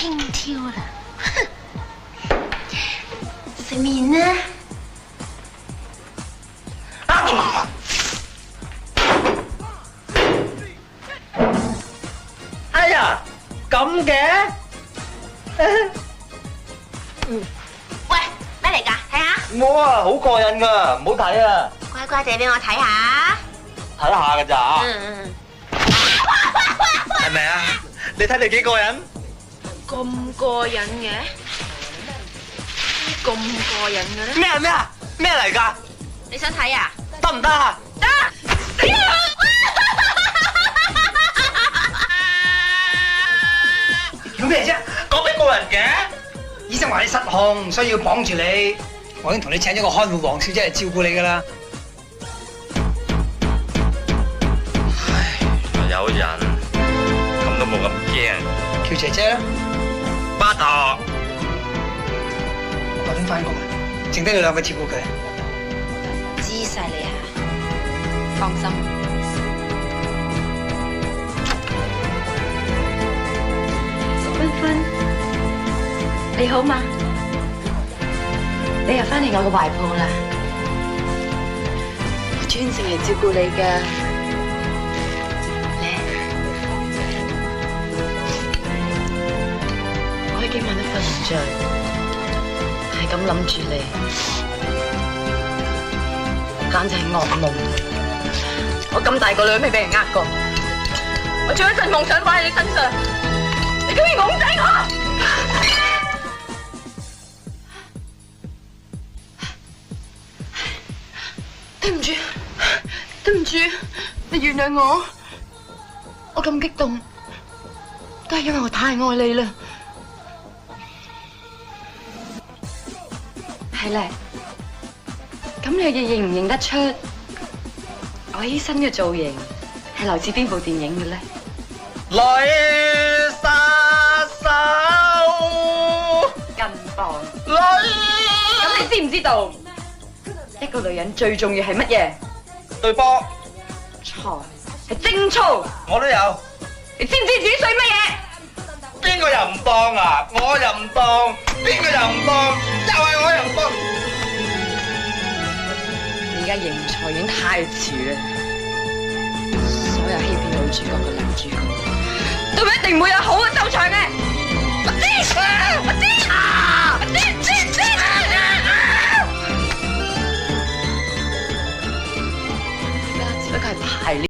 輕佻啦。食麵啊！哎呀，咁嘅？喂，咩嚟㗎？睇下。冇啊，好過癮噶，唔好睇啊！乖乖地俾我睇下。睇下噶咋？嗯。係咪啊？你睇你幾過癮？咁過癮嘅？咁過癮嘅咧？咩啊咩啊？咩嚟㗎？你想睇啊？得唔得啊？得。叫咩啫？講俾個人嘅？醫生話你失控，所以要綁住你。我已經同你請咗個看護黃小姐嚟照顧你噶啦。唉，有人咁都冇咁驚。叫姐姐啦，巴達，我先翻工啦，剩低你兩個照顧佢。知晒你啊，放心。芬芬，你好嘛？你又翻嚟我個懷抱啦，我專程嚟照顧你㗎。我今晚都瞓唔着，係咁諗住你，簡直係噩夢。我咁大個女都未俾人呃過，我將一份夢想擺喺你身上，你居然懵仔我！對唔住，對唔住，你原諒我。我咁激動，都係因為我太愛你啦。係咧，咁你認唔認得出我依身嘅造型係來自邊部電影嘅咧？女殺手，跟當。女。咁你知唔知道一個女人最重要係乜嘢？對波，錯，係貞操。我都有。你知唔知自己衰乜嘢？邊個又唔當啊？我又唔當，邊個又唔當？又係我又唔當。你而家認錯已經太遲啦！所有欺騙女主角嘅男主角，都一定唔會有好嘅